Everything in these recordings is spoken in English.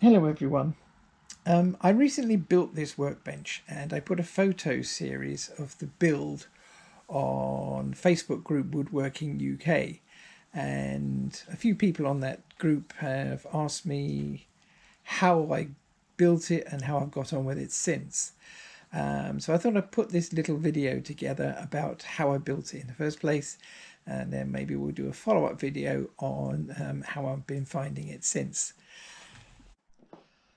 Hello everyone. I recently built this workbench and I put a photo series of the build on Facebook group Woodworking UK, and a few people on that group have asked me how I built it and how I've got on with it since. So I thought I'd put this little video together about how I built it in the first place, and then maybe we'll do a follow-up video on how I've been finding it since.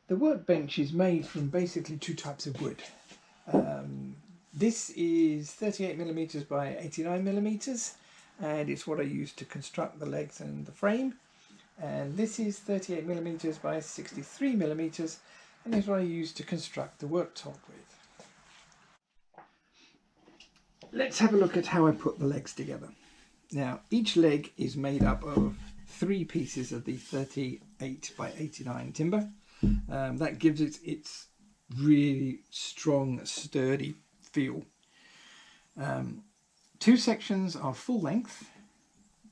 The workbench is made from basically two types of wood. This is 38mm by 89mm, and it's what I use to construct the legs and the frame. And this is 38mm by 63mm, and is what I use to construct the worktop with. Let's have a look at how I put the legs together. Now, each leg is made up of 3 pieces of the 38 by 89 timber. That gives it its really strong, sturdy feel. 2 sections are full length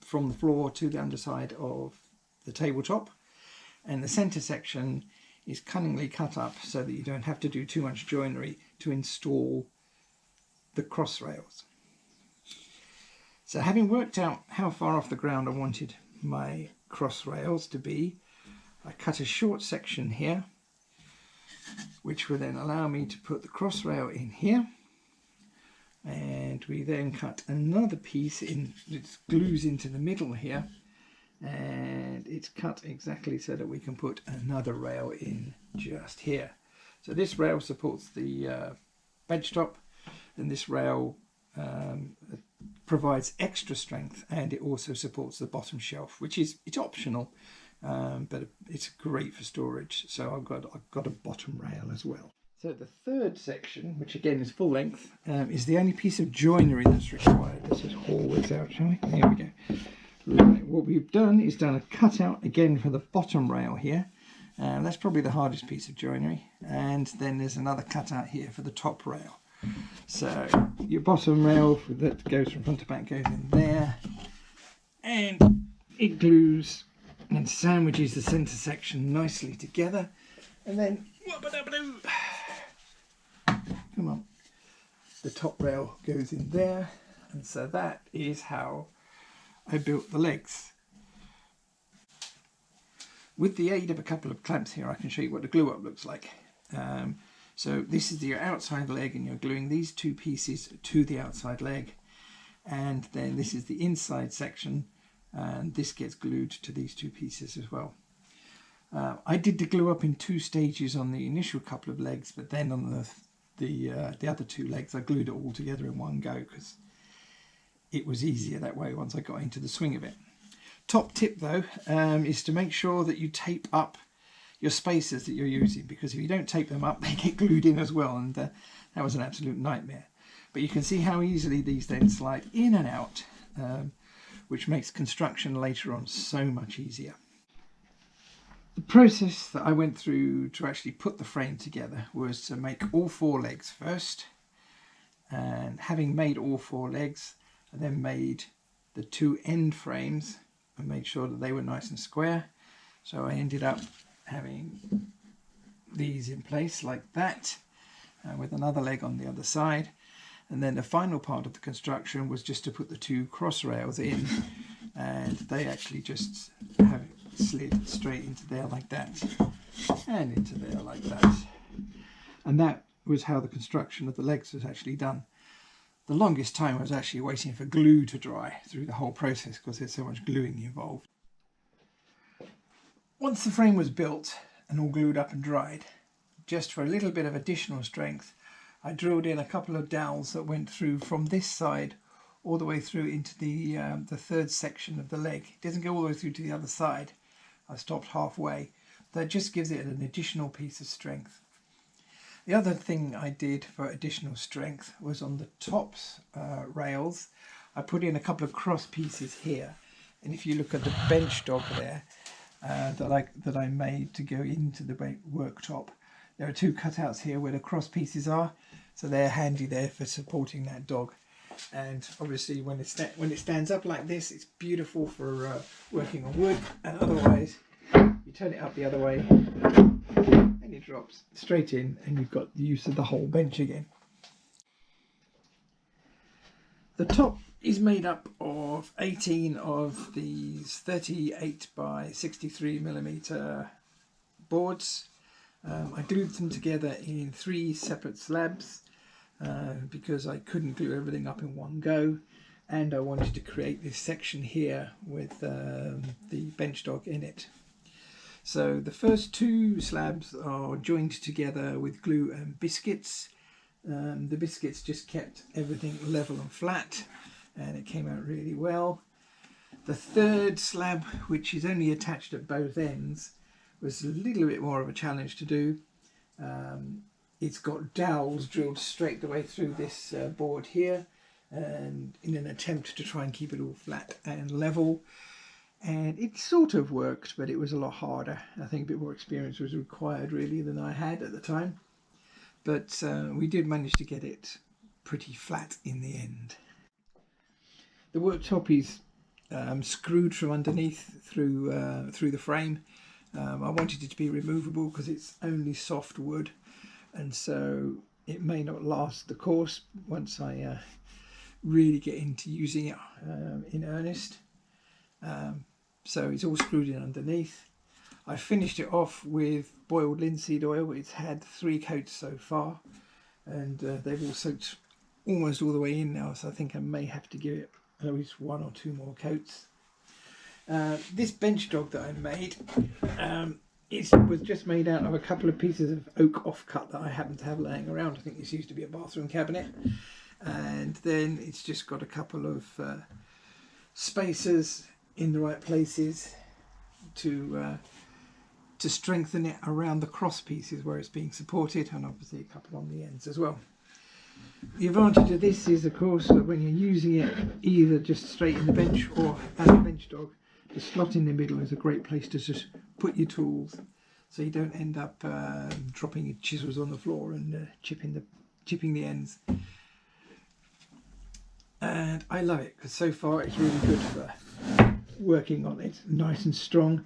from the floor to the underside of the tabletop, and the centre section is cunningly cut up so that you don't have to do too much joinery to install the cross rails. So having worked out how far off the ground I wanted my cross rails to be, I cut a short section here, which will then allow me to put the cross rail in here, and we then cut another piece in that glues into the middle here, and it's cut exactly so that we can put another rail in just here. So this rail supports the benchtop, and this rail provides extra strength, and it also supports the bottom shelf, which is optional. But it's great for storage, so I've got a bottom rail as well. So the third section, which again is full length, is the only piece of joinery that's required. Let's just haul this out, shall we? Here we go. Right, what we've done is done a cutout again for the bottom rail here. That's probably the hardest piece of joinery, and then there's another cutout here for the top rail. So your bottom rail that goes from front to back goes in there, and it glues and sandwiches the centre section nicely together, and then come on, the top rail goes in there, and so that is how I built the legs. With the aid of a couple of clamps here, I can show you what the glue up looks like. So this is your outside leg, and you're gluing these 2 pieces to the outside leg, and then this is the inside section, and this gets glued to these 2 pieces as well. I did the glue up in 2 stages on the initial couple of legs, but then on the other 2 legs I glued it all together in one go because it was easier that way once I got into the swing of it. Top tip though is to make sure that you tape up your spacers that you're using, because if you don't tape them up they get glued in as well, and that was an absolute nightmare. But you can see how easily these then slide in and out, which makes construction later on so much easier. The process that I went through to actually put the frame together was to make all 4 legs first, and having made all 4 legs, I then made the 2 end frames and made sure that they were nice and square. So I ended up having these in place like that, with another leg on the other side. And then the final part of the construction was just to put the 2 cross rails in, and they actually just have it slid straight into there like that, and into there like that. And that was how the construction of the legs was actually done. The longest time I was actually waiting for glue to dry through the whole process because there's so much gluing involved. Once the frame was built and all glued up and dried, just for a little bit of additional strength, I drilled in a couple of dowels that went through from this side all the way through into the 3rd section of the leg. It doesn't go all the way through to the other side. I stopped halfway. That just gives it an additional piece of strength. The other thing I did for additional strength was on the tops rails, I put in a couple of cross pieces here. And if you look at the benchtop there that I made to go into the worktop, there are 2 cutouts here where the cross pieces are, so they're handy there for supporting that dog. And obviously when it stands up like this, it's beautiful for working on wood, and otherwise You turn it up the other way and it drops straight in, and you've got the use of the whole bench again. The top is made up of 18 of these 38 by 63mm boards. I glued them together in 3 separate slabs because I couldn't glue everything up in one go, and I wanted to create this section here with the bench dog in it. So the first 2 slabs are joined together with glue and biscuits. The biscuits just kept everything level and flat, and it came out really well. The third slab, which is only attached at both ends, was a little bit more of a challenge to do. It's got dowels drilled straight the way through this board here, and in an attempt to try and keep it all flat and level. And it sort of worked, but it was a lot harder. I think a bit more experience was required really than I had at the time. But we did manage to get it pretty flat in the end. The worktop is screwed from underneath through the frame. I wanted it to be removable because it's only soft wood, and so it may not last the course once I really get into using it in earnest. So it's all screwed in underneath. I finished it off with boiled linseed oil. It's had 3 coats so far, and they've all soaked almost all the way in now, so I think I may have to give it at least 1 or 2 more coats. This bench dog that I made, it was just made out of a couple of pieces of oak offcut that I happen to have laying around. I think this used to be a bathroom cabinet, and then it's just got a couple of spacers in the right places to strengthen it around the cross pieces where it's being supported, and obviously a couple on the ends as well. The advantage of this is, of course, that when you're using it either just straight in the bench or as a bench dog, the slot in the middle is a great place to just put your tools, so you don't end up dropping your chisels on the floor and chipping the ends. And I love it because so far it's really good for working on it, nice and strong.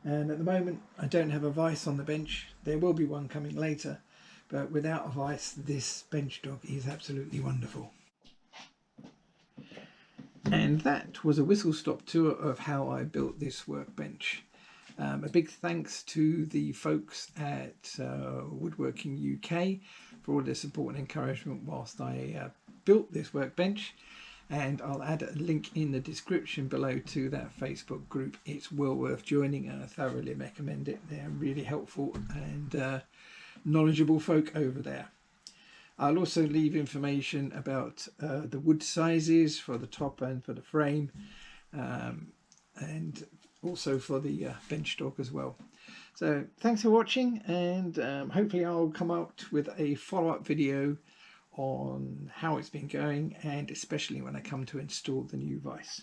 And at the moment I don't have a vise on the bench. There will be one coming later, but without a vise this bench dog is absolutely wonderful. And that was a whistle-stop tour of how I built this workbench. A big thanks to the folks at Woodworking UK for all their support and encouragement whilst I built this workbench. And I'll add a link in the description below to that Facebook group. It's well worth joining, and I thoroughly recommend it. They're really helpful and knowledgeable folk over there. I'll also leave information about the wood sizes for the top and for the frame, and also for the bench dog as well. So thanks for watching, and hopefully I'll come out with a follow-up video on how it's been going, and especially when I come to install the new vise.